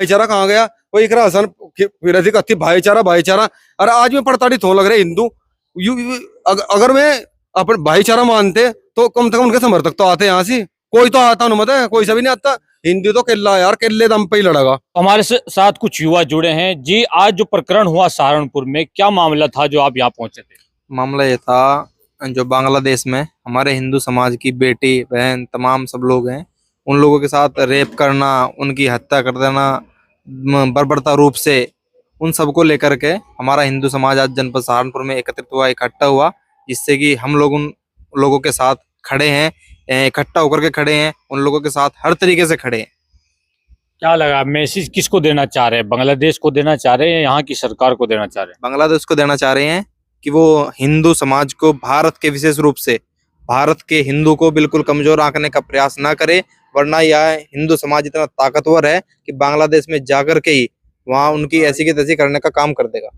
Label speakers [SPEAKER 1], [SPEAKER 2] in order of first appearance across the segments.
[SPEAKER 1] भाईचारा कहाँ गया? वो एक हसन फिर थी कत्ती भाईचारा भाईचारा। अरे आज में प्रताड़ित हो लग रहे हिंदू। अगर मैं अपन भाईचारा मानते तो कम से कम उनके समर्थक तो आते यहाँ से। कोई तो आता अनुमत है, कोई सा भी नहीं आता। हिंदू तो किल्ला यार, किल्ले दम पे ही लड़ेगा।
[SPEAKER 2] हमारे साथ कुछ युवा जुड़े हैं जी। आज जो प्रकरण हुआ सहारनपुर में, क्या मामला था जो आप यहाँ पहुंचे थे?
[SPEAKER 3] मामला ये था, जो बांग्लादेश में हमारे हिंदू समाज की बेटी बहन तमाम सब लोग हैं, उन लोगों के साथ रेप करना, उनकी हत्या कर देना बर्बरता रूप से, उन सबको लेकर के हमारा हिंदू समाज आज जनपद सहारनपुर में एकत्रित हुआ, इकट्ठा हुआ, जिससे कि हम लोग उन लोगों के साथ खड़े हैं, इकट्ठा होकर के खड़े हैं, उन लोगों के साथ हर तरीके से खड़े हैं।
[SPEAKER 2] क्या लगा, मैसेज किसको देना चाह रहे हैं? बांग्लादेश को देना चाह रहे हैं, यहाँ की सरकार को देना चाह रहे हैं?
[SPEAKER 3] बांग्लादेश को देना चाह रहे हैं कि वो हिंदू समाज को, भारत के विशेष रूप से भारत के हिंदू को बिल्कुल कमजोर आंकने का प्रयास ना करे, वरना यह हिंदू समाज इतना ताकतवर है कि बांग्लादेश में जाकर के ही वहां उनकी ऐसी की तैसी करने का काम कर देगा।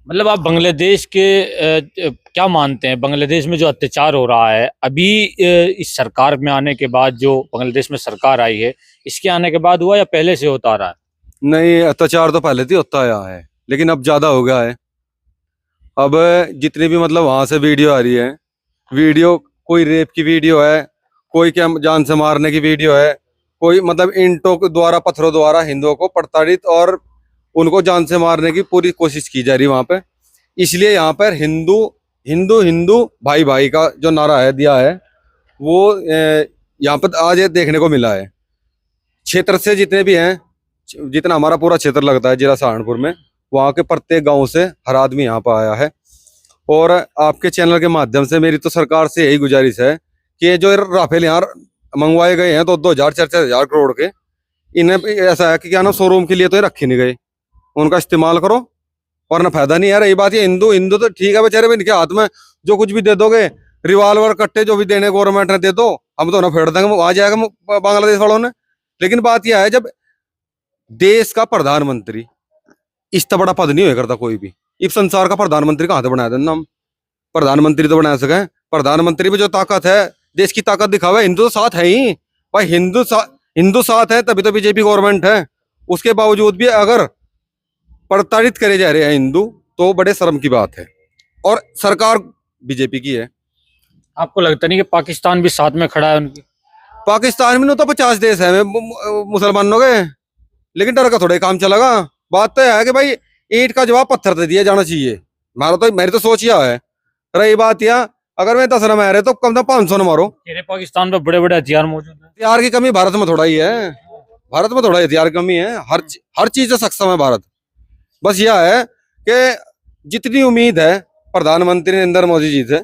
[SPEAKER 2] मतलब आप बांग्लादेश के क्या मानते हैं? बांग्लादेश में जो अत्याचार हो रहा है अभी, इस सरकार में आने के बाद, जो बांग्लादेश में सरकार आई है, इसके आने के बाद हुआ या पहले से होता आ रहा है?
[SPEAKER 1] नहीं, अत्याचार तो पहले से होता आया है, लेकिन अब ज्यादा हो गया है। अब जितनी भी मतलब वहां से वीडियो आ रही है, वीडियो कोई रेप की वीडियो है, कोई क्या जान से मारने की वीडियो है, कोई मतलब ईंटों के द्वारा, पत्थरों द्वारा हिंदुओं को प्रताड़ित और उनको जान से मारने की पूरी कोशिश की जा रही है वहां पे। इसलिए यहाँ पर हिंदू हिंदू हिंदू भाई भाई का जो नारा है दिया है, वो यहाँ पर आज ये देखने को मिला है। क्षेत्र से जितने भी हैं, जितना हमारा पूरा क्षेत्र लगता है जिला सहारनपुर में, वहाँ के प्रत्येक गांव से हर आदमी यहाँ पर आया है। और आपके चैनल के माध्यम से मेरी तो सरकार से यही गुजारिश है कि ये जो राफेल यहाँ मंगवाए गए हैं, तो 2,000-4,000 करोड़ के, इन्हें ऐसा है कि क्या ना, शोरूम के लिए तो ये रखे नहीं गए, उनका इस्तेमाल करो, वरना फायदा नहीं है। रही बात ये हिंदू हिंदू तो ठीक है बेचारे, इनके हाथ में जो कुछ भी दे दोगे, रिवाल्वर कट्टे जो भी देने गवर्नमेंट ने दे दो, हम तो ना फेड़ देंगे, वहां जाएगा बांग्लादेश वालों ने। लेकिन बात यह है, जब देश का प्रधानमंत्री, इतना बड़ा पद नहीं हुआ करता कोई भी, इस संसार का प्रधानमंत्री कहाँ से बनाया देना हम? प्रधानमंत्री तो बना सके, प्रधानमंत्री में जो ताकत है, देश की ताकत दिखावे। हिंदू तो साथ है ही भाई, हिंदू साथ है तभी तो बीजेपी गवर्नमेंट है। उसके बावजूद भी अगर प्रताड़ित करे जा रहे हैं हिंदू, तो बड़े शर्म की बात है। और सरकार बीजेपी की है।
[SPEAKER 2] आपको लगता नहीं कि पाकिस्तान भी साथ में खड़ा है उनकी?
[SPEAKER 1] पाकिस्तान में तो 50 देश है मुसलमानों के, लेकिन डर का थोड़ा ही काम चलेगा। बात तो है कि भाई ईंट का जवाब पत्थर दे दिया जाना चाहिए। मेरी तो सोच यह है। रही बात यह, अगर मैं 10 न मारे तो कम से कम 500 न मारो।
[SPEAKER 2] पाकिस्तान में बड़े बड़े हथियार मौजूद है।
[SPEAKER 1] हथियार की कमी भारत में थोड़ा ही है, भारत में थोड़ा हथियार की कमी है। हर चीज से सक्षम है भारत। बस यह है कि जितनी उम्मीद है प्रधानमंत्री नरेंद्र मोदी जी से,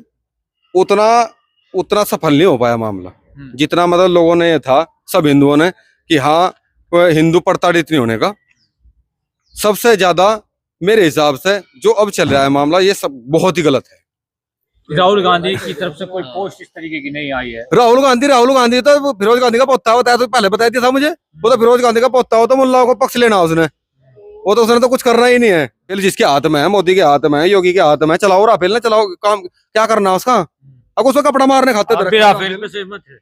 [SPEAKER 1] उतना सफल नहीं हो पाया मामला। जितना मतलब लोगों ने ये था, सब हिंदुओं ने, कि हाँ हिंदू प्रताड़ित नहीं होने का। सबसे ज्यादा मेरे हिसाब से जो अब चल रहा है मामला, ये सब बहुत ही गलत है।
[SPEAKER 2] राहुल गांधी की तरफ से कोई पोस्ट इस तरीके की नहीं आई है।
[SPEAKER 1] राहुल गांधी तो फिरोज गांधी का पोता होता है, तो पहले बता दिया था मुझे। वो तो फिरोज गांधी का पोता हो, तो मुल्लाओं को पक्ष लेना उसने। वो तो उसने तो कुछ करना ही नहीं है। जिसके हाथ में है, मोदी के हाथ में है, योगी के हाथ में, चलाओ राफेल ना चलाओ, काम क्या करना उसका? अब उसको कपड़ा मारने खाते
[SPEAKER 2] राफेल में सहमत है?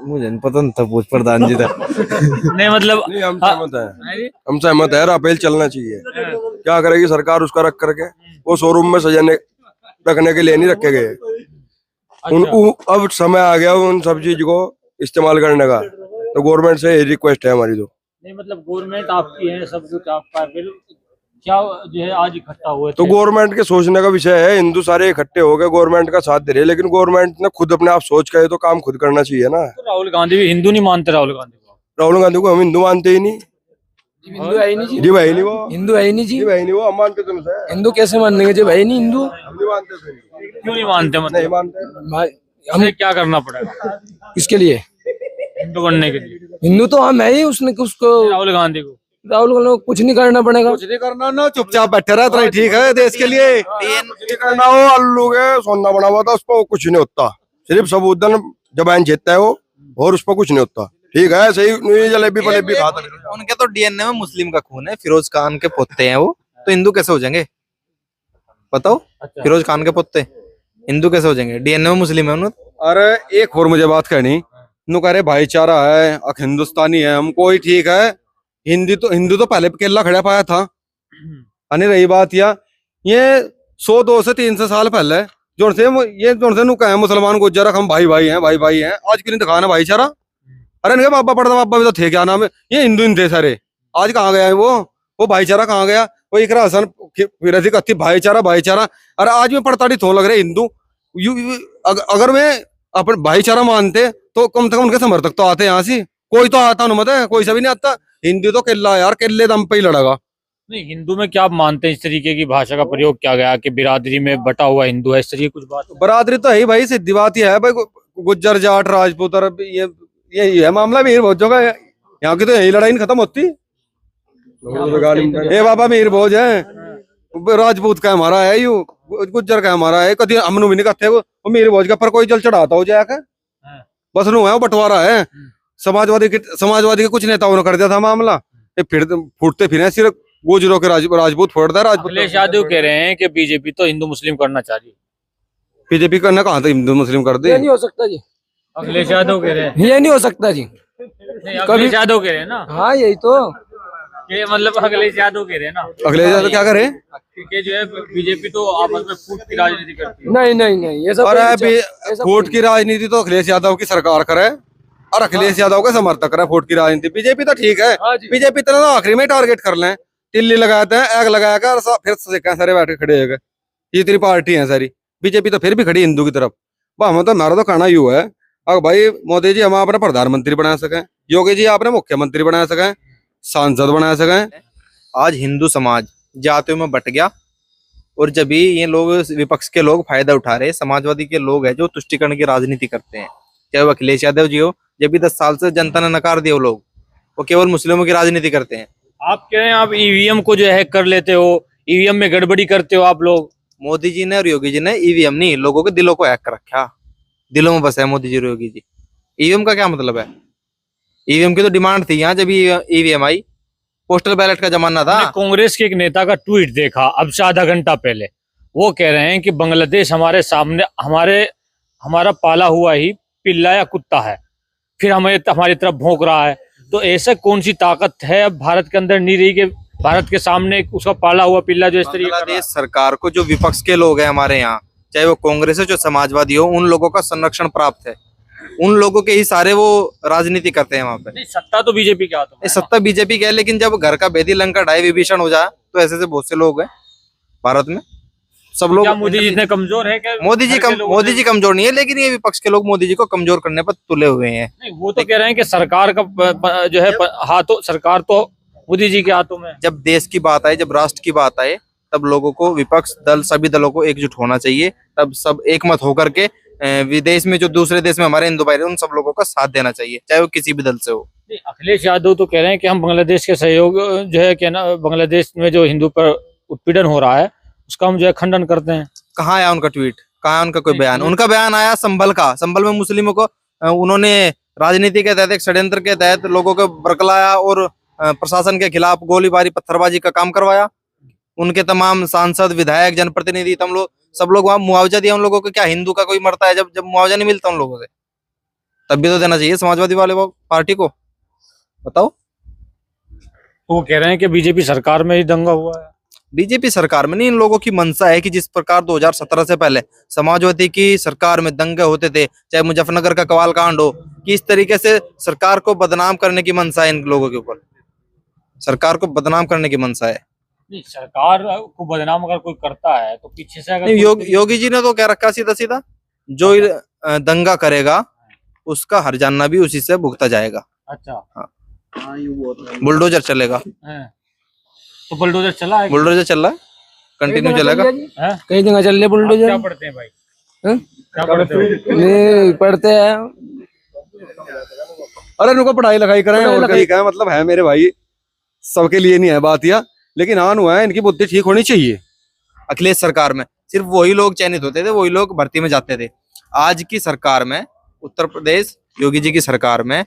[SPEAKER 4] मुझे नहीं पता था, पूछ प्रधान जी था।
[SPEAKER 2] नहीं मतलब
[SPEAKER 4] नहीं, हम सहमत है, हम सहमत है, राफेल चलना चाहिए। क्या करेगी सरकार उसका रख करके? वो शोरूम में सजाने रखने के लिए नहीं रखे गए। अब समय आ गया उन सब चीज को इस्तेमाल करने का, तो गवर्नमेंट से रिक्वेस्ट है हमारी। तो
[SPEAKER 2] नहीं मतलब गवर्नमेंट आपकी है, सब कुछ आपका है, फिर क्या जो है आज इकट्ठा हुए
[SPEAKER 4] तो गवर्नमेंट के सोचने का विषय है। हिंदू सारे इकट्ठे हो गए, गवर्नमेंट का साथ दे रहे, लेकिन गवर्नमेंट ने खुद अपने आप सोच के तो काम खुद करना चाहिए ना।
[SPEAKER 2] तो राहुल गांधी भी हिंदू नहीं मानते? राहुल गांधी को
[SPEAKER 4] हम हिंदू मानते ही नहीं।
[SPEAKER 5] हिंदू है ही नहीं
[SPEAKER 4] जी भाई नहीं, वो
[SPEAKER 5] हिंदू है ही नहीं जी
[SPEAKER 4] भाई नहीं, वो हम मानते तो नहीं।
[SPEAKER 5] हिंदू कैसे मानेंगे जी भाई? नहीं हिंदू
[SPEAKER 4] हम नहीं मानते।
[SPEAKER 2] क्यों नहीं मानते? मतलब
[SPEAKER 4] नहीं मानते।
[SPEAKER 5] हम
[SPEAKER 2] क्या करना पड़ेगा
[SPEAKER 5] किसके लिए
[SPEAKER 2] हिंदू बनने के लिए?
[SPEAKER 5] हिंदू तो हम है ही, उसने उसको
[SPEAKER 2] राहुल गांधी को
[SPEAKER 5] को कुछ नहीं करना पड़ेगा।
[SPEAKER 1] कुछ नहीं करना ना, चुपचाप बैठे रहा, इतना ठीक है देश के लिए।
[SPEAKER 4] करना हो अल्लू के सोना बना हुआ था, उस पर कुछ नहीं होता। सिर्फ सबूतन जबान जीतता है वो, और उस पर कुछ नहीं होता। ठीक है, सही जलेबी पलेबी खाता।
[SPEAKER 3] उनके तो डीएनए में मुस्लिम का खून है, फिरोज खान के पोते हैं वो, तो हिंदू कैसे हो जाएंगे बताओ? फिरोज खान के पोते हिंदू कैसे हो जाएंगे? डीएनए में मुस्लिम है उन्होंने।
[SPEAKER 1] अरे एक और मुझे बात कहनी, नु कह रहे भाईचारा है, हिंदुस्तानी है हम, कोई ठीक है, हिंदू तो पहले केला खड़ा पाया था। अने रही बात ये 100 200 300 साल पहले जोन से नु कहे मुसलमान गुज्जर हम भाई भाई हैं आज के दिन दिखाना भाईचारा। अरे इनके बाबा पड़ता बाबा भी तो थे, क्या नाम है, ये हिंदू थे सारे, आज कहाँ गया है वो भाईचारा कहाँ गया, वो एक हसन फिर ऐसी कथी भाईचारा भाईचारा। अरे आज में पड़ताड़ी थो लग रहे हिंदू अगर मैं अपन भाईचारा मानते तो कम से कम उनके समर्थक तो आते यहाँ से, कोई तो आता ना, मतलब कोई सा भी नहीं आता। हिंदू तो केला यार, केले दम पे ही लड़ेगा।
[SPEAKER 2] नहीं, हिंदू में क्या आप मानते हैं, इस तरीके की भाषा का प्रयोग किया गया कि बिरादरी में बटा हुआ हिंदू है, इस तरीके कुछ बात?
[SPEAKER 1] बरादरी तो है ही भाई, सीधी बात ये है भाई, गुज्जर जाट राजपूत और ये है मामला। मीर भोजों का यहाँ की तो यही लड़ाई नहीं खत्म होती। ये बाबा मीर भोज है, राजपूत का हमारा है, यू गुज्जर का हमारा है, कभी हमनू भी नहीं कहते वो मीर भोज का पर कोई जल चढ़ाता हो जाकर बस नु है, वो बंटवारा है। समाजवादी के कुछ नेताओं ने कर दिया था मामला, ये फिर फूटते फिर सिर्फ गुजरों के राजपूत फोड़ता है। राजपूत
[SPEAKER 2] अखिलेश यादव कह रहे हैं कि बीजेपी तो हिंदू मुस्लिम करना चाह रही है।
[SPEAKER 1] बीजेपी करना कहाँ था हिंदू मुस्लिम कर दे,
[SPEAKER 5] ये नहीं हो सकता जी,
[SPEAKER 2] अखिलेश यादव कह रहे हैं।
[SPEAKER 5] ये नहीं हो सकता जी।
[SPEAKER 2] नहीं, अखिलेश यादव कह रहे हैं ना,
[SPEAKER 5] हाँ यही तो,
[SPEAKER 2] ये मतलब अखिलेश यादव कह रहे हैं ना,
[SPEAKER 1] अखिलेश यादव क्या करे,
[SPEAKER 2] कि जो है बीजेपी तो आपस में फूट की राजनीति करती है।
[SPEAKER 5] नहीं ये सब
[SPEAKER 1] और
[SPEAKER 5] कोई ऐसा
[SPEAKER 1] फूट की राजनीति तो अखिलेश यादव की सरकार करे और अखिलेश यादव का समर्थक करे। फूट की राजनीति बीजेपी तो ठीक है,
[SPEAKER 5] हाँ जी।
[SPEAKER 1] बीजेपी इतना तो आखिरी में टारगेट कर लें, टिल्ली लगाते हैं, आग लगा कर फिर सारे बैठ के खड़े हो गए। ये तेरी पार्टी है सारी, बीजेपी तो फिर भी खड़ी हिंदू की तरफ। वह हमें तो हमारा तो कहना यू है, अगर भाई मोदी जी हम आपने प्रधानमंत्री बना सके, योगी जी आपने मुख्यमंत्री बना सके, सांसद बना सके।
[SPEAKER 3] आज हिंदू समाज जातियों में बट गया और जब भी ये लोग विपक्ष के लोग फायदा उठा रहे, समाजवादी के लोग हैं जो तुष्टिकरण की राजनीति करते हैं, चाहे वो अखिलेश यादव जी हो, जब भी 10 साल से जनता ने नकार दिया, वो लोग वो केवल मुस्लिमों की राजनीति करते हैं।
[SPEAKER 2] आप कह रहे हैं आप ईवीएम को जो हैक कर लेते हो, ईवीएम में गड़बड़ी करते हो आप लोग।
[SPEAKER 3] मोदी जी ने और योगी जी ने ईवीएम नहीं, लोगों के दिलों को हैक कर रखा, दिलों में बसे है मोदी जी और योगी जी। ईवीएम का क्या मतलब है? ईवीएम की तो डिमांड थी यहाँ, जब ईवीएम आई, पोस्टल बैलेट का जमाना था।
[SPEAKER 2] मैंने कांग्रेस के एक नेता का ट्वीट देखा अब से आधा घंटा पहले, वो कह रहे हैं कि बांग्लादेश हमारे सामने हमारा पाला हुआ ही पिल्ला या कुत्ता है, फिर हमारी तरफ भौंक रहा है। तो ऐसा कौन सी ताकत है अब भारत के अंदर नहीं रही कि भारत के सामने उसका पाला हुआ पिल्ला जो इस तरीके
[SPEAKER 3] बांग्लादेश सरकार को जो विपक्ष के लोग हैं हमारे यहाँ, चाहे वो कांग्रेस हो, जो समाजवादी हो, उन लोगों का संरक्षण प्राप्त है, उन लोगों के ही सारे वो राजनीति करते हैं वहां पे।
[SPEAKER 2] नहीं, सत्ता तो बीजेपी के हाथों में है ना।
[SPEAKER 3] सत्ता बीजेपी की है, लेकिन जब घर का बेदी लंका ढाई विभीषण हो जाए तो ऐसे बहुत से लोग हैं भारत में। सब लोग
[SPEAKER 2] क्या मोदी जी इतने कमजोर है क्या?
[SPEAKER 3] मोदी जी कमजोर नहीं है, लेकिन ये विपक्ष के लोग मोदी जी को कमजोर करने पर तुले हुए हैं।
[SPEAKER 2] नहीं, वो तो कह रहे हैं कि सरकार का जो है हाथों, सरकार तो मोदी जी के हाथों में है।
[SPEAKER 3] जब देश की बात आए, जब राष्ट्र की बात आए, तब लोगों को विपक्ष दल सभी दलों को एकजुट होना चाहिए, तब सब एक मत होकर के विदेश में जो दूसरे देश में हमारे हिंदू भाई उन सब लोगों का साथ देना चाहिए, चाहे वो किसी भी दल से हो।
[SPEAKER 2] नहीं, अखिलेश यादव तो कह रहे हैं कि हम बांग्लादेश के सहयोग जो है क्या ना, बांग्लादेश में जो हिंदू पर उत्पीड़न हो रहा है उसका हम जो है खंडन करते हैं।
[SPEAKER 3] कहाँ आया उनका ट्वीट, कहाँ उनका कोई बयान? उनका बयान आया संभल का, संभल में मुस्लिमों को उन्होंने राजनीति के तहत, एक षड्यंत्र के तहत लोगों को बरकलाया और प्रशासन के खिलाफ गोलीबारी पत्थरबाजी का काम करवाया। उनके तमाम सांसद, विधायक, जनप्रतिनिधि, तुम लोग सब लोग वहां मुआवजा दिया उन लोगों को। क्या हिंदू का कोई मरता है जब मुआवजा नहीं मिलता उन लोगों से, तब भी तो देना चाहिए समाजवादी वाले पार्टी को, बताओ।
[SPEAKER 2] वो कह रहे हैं कि बीजेपी सरकार में ही दंगा हुआ है।
[SPEAKER 3] बीजेपी सरकार में नहीं, इन लोगों की मंशा है कि जिस प्रकार 2017 से पहले समाजवादी की सरकार में दंगे होते थे, चाहे मुजफ्फरनगर का कवाल कांड हो, कि इस तरीके से सरकार को बदनाम करने की मंशा है इन लोगों के ऊपर, सरकार को बदनाम करने की मंशा है।
[SPEAKER 2] नहीं, सरकार को बदनाम अगर कोई करता है तो पीछे से अगर
[SPEAKER 3] योगी जी ने तो कह रखा सीधा सीधा, जो दंगा करेगा उसका हरजाना भी उसी से भुगता जाएगा।
[SPEAKER 2] अच्छा,
[SPEAKER 3] बुलडोजर चलेगा,
[SPEAKER 2] तो बुलडोजर चला है,
[SPEAKER 3] बुलडोजर चल रहा है, कंटिन्यू चलेगा।
[SPEAKER 5] कई जगह चल रहे बुलडोजर।
[SPEAKER 2] क्या पढ़ते हैं भाई?
[SPEAKER 5] हाँ?
[SPEAKER 2] क्या पढ़ते हो?
[SPEAKER 5] ये पढ़ते हैं।
[SPEAKER 1] अरे उनको पढ़ाई लिखाई करें और कहीं का मतलब है मेरे भाई, सबके लिए नहीं है बात यह, लेकिन हाँ हुआ है, इनकी बुद्धि ठीक होनी चाहिए।
[SPEAKER 3] अखिलेश सरकार में सिर्फ वही लोग चयनित होते थे, वही लोग भर्ती में जाते थे। आज की सरकार में, उत्तर प्रदेश योगी जी की सरकार में,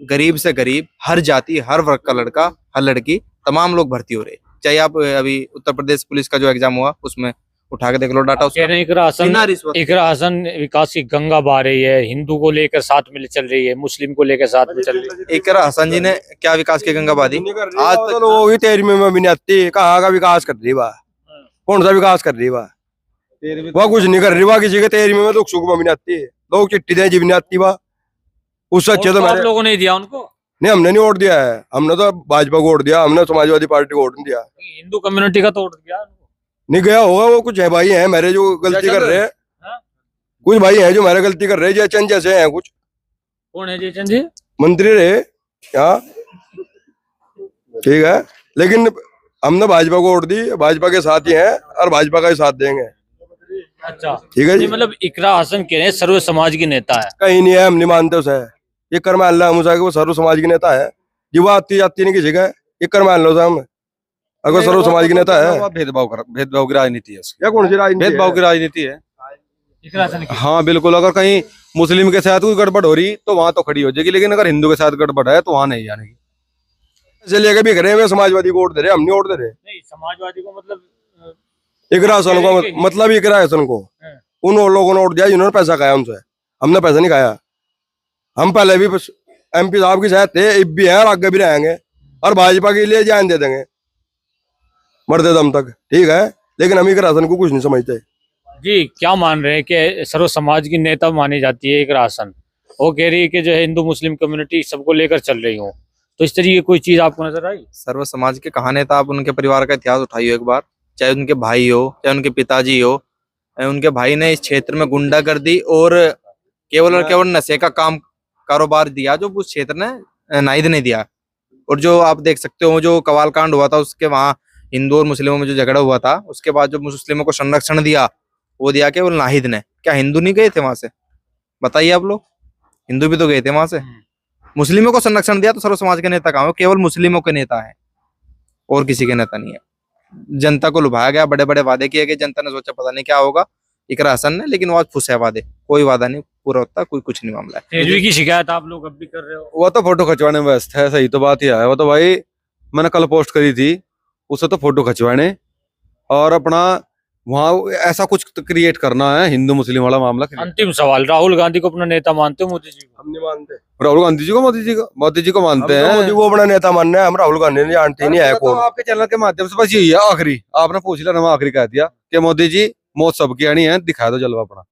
[SPEAKER 3] गरीब से गरीब, हर जाति, हर वर्ग का लड़का, हर लड़की, तमाम लोग भर्ती हो रहे। चाहे आप अभी उत्तर प्रदेश पुलिस का जो एग्जाम हुआ उसमें उठा के देख लो डाटा
[SPEAKER 2] कह रहे हैं इकरा हसन,
[SPEAKER 3] बिना रिश्वत।
[SPEAKER 2] इकरा हसन विकास की गंगा बहा रही है, हिंदू को लेकर साथ में चल रही है, मुस्लिम को लेकर साथ में चल रही है।
[SPEAKER 3] इकरा हसन जी ने क्या विकास की गंगा बहा दी? आज
[SPEAKER 4] तो लोग ही 13वीं में भी नहीं आती, कहाँ का विकास कर रही बा, कौन सा विकास कर रही बा, वह कुछ नहीं कर रही बा, किसी के 13वीं में दुख सुख में भी नहीं आती, लोग चिट्ठी दें जी भी नहीं आती बा। उससे अच्छे तो
[SPEAKER 2] आप
[SPEAKER 4] मेरे
[SPEAKER 2] लोगों ने दिया उनको?
[SPEAKER 4] नहीं, हमने नहीं वोट दिया है, हमने तो भाजपा को वोट दिया, हमने समाजवादी पार्टी को वोट नहीं दिया।
[SPEAKER 2] हिंदू कम्युनिटी का तोड़ दिया उनको।
[SPEAKER 4] नहीं गया होगा, वो कुछ है भाई हैं मेरे जो गलती कर रहे हैं,
[SPEAKER 2] हाँ?
[SPEAKER 4] कुछ भाई हैं जो मेरे गलती कर रहे हैं, जयचंद जैसे हैं कुछ
[SPEAKER 2] कौन है जयचंद जी?
[SPEAKER 4] मंत्री रहे क्या, ठीक है, लेकिन हमने भाजपा को वोट दी, भाजपा के साथ ही हैं और भाजपा का ही साथ देंगे।
[SPEAKER 2] अच्छा,
[SPEAKER 4] ठीक है जी,
[SPEAKER 2] ये मतलब इकरा हसन कह रहे हैं सर्व समाज की नेता है।
[SPEAKER 4] कहीं नहीं है, हम नहीं मानते उसे, ये कर्मा अल्लाह मुसा वो सर्व समाज की नेता है, ये वो आती जाती नहीं किसी का, ये कर्मा अल्लाह हम अगर सर्व समाज की नेता है।
[SPEAKER 1] भेदभाव की राजनीति है उसकी,
[SPEAKER 4] या कौन सी राजनीति
[SPEAKER 1] भेदभाव
[SPEAKER 4] है?
[SPEAKER 1] की राजनीति है।
[SPEAKER 2] इकरा हसन की।
[SPEAKER 1] हाँ बिल्कुल, अगर कहीं मुस्लिम के साथ कोई गड़बड़ हो रही तो वहां तो खड़ी हो जाएगी, लेकिन अगर हिंदू के साथ गड़बड़ है तो वहां नहीं जाने की।
[SPEAKER 4] ऐसे लेके भी करे हुए समाजवादी को वोट दे रहे, हम नहीं वोट दे रहे।
[SPEAKER 2] नहीं, समाजवादी को मतलब
[SPEAKER 4] इकरा हसन को मतलब इकरा हसन को
[SPEAKER 2] हाँ।
[SPEAKER 4] उन लोगों ने वोट दिया जिन्होंने पैसा खाया उनसे, हमने पैसा नहीं खाया। हम पहले भी MP साहब की साथ थे, अब भी है और आगे भी रहेंगे, और भाजपा के लिए जान दे देंगे मरते दम तक, ठीक है, लेकिन हम इकरा हसन को कुछ नहीं समझते।
[SPEAKER 2] जी क्या मान रहे हैं कि सर्व समाज की नेता मानी जाती है इकरा हसन, वो कह रही है कि जो है हिंदू मुस्लिम कम्युनिटी सबको लेकर चल रही हूँ, तो इस तरीके की कोई चीज आपको नजर आई?
[SPEAKER 3] सर्व समाज के कहा नेता, आप उनके परिवार का इतिहास उठाइए एक बार, चाहे उनके भाई हो, चाहे उनके पिताजी हो। उनके भाई ने इस क्षेत्र में गुंडागर्दी और केवल नशे का कारोबार दिया, जो उस क्षेत्र ने नाहिद ने दिया। और जो आप देख सकते हो, जो कवाल कांड हुआ था, उसके वहाँ हिंदू और मुस्लिमों में जो झगड़ा हुआ था, उसके बाद जो मुस्लिमों को संरक्षण दिया, वो दिया केवल नाहिद ने। क्या हिंदू नहीं गए थे वहां से? बताइए आप लोग, हिंदू भी तो गए थे वहां से। मुस्लिमों को संरक्षण दिया तो सर्व समाज के नेता कहाँ हो? केवल मुस्लिमों के नेता है और किसी के नेता नहीं है। जनता को लुभाया गया, बड़े बड़े वादे किए गए, जनता ने सोचा पता नहीं क्या होगा इकरा हसन ने, लेकिन वो आज खुश है, वादे कोई वादा नहीं पूरा होता, कोई कुछ नहीं मामला है।
[SPEAKER 2] तेजवी की शिकायत आप लोग अब भी कर रहे हो?
[SPEAKER 1] वो तो फोटो खिंचवाने में व्यस्त है, सही तो बात ही है। वो तो भाई मैंने कल पोस्ट करी थी, उसे तो फोटो खिंचवाने और अपना वहाँ ऐसा कुछ क्रिएट करना है, हिंदू मुस्लिम वाला मामला।
[SPEAKER 2] अंतिम सवाल, राहुल गांधी को अपना नेता मानते हो मोदी जी को?
[SPEAKER 4] हम नहीं मानते
[SPEAKER 1] राहुल गांधी जी को, मोदी जी को मानते
[SPEAKER 4] हम तो
[SPEAKER 1] हैं।
[SPEAKER 4] मोदी को अपना नेता मानना है, हम राहुल गांधी नहीं जानते नहीं है
[SPEAKER 1] तो
[SPEAKER 4] कौन।
[SPEAKER 1] आपके चैनल के माध्यम से बस यही है, आखिरी आपने पूछ लिया ना, मैं आखिरी कह दिया कि मोदी जी मौत सबकी आनी है, दिखा दो जलवा अपना।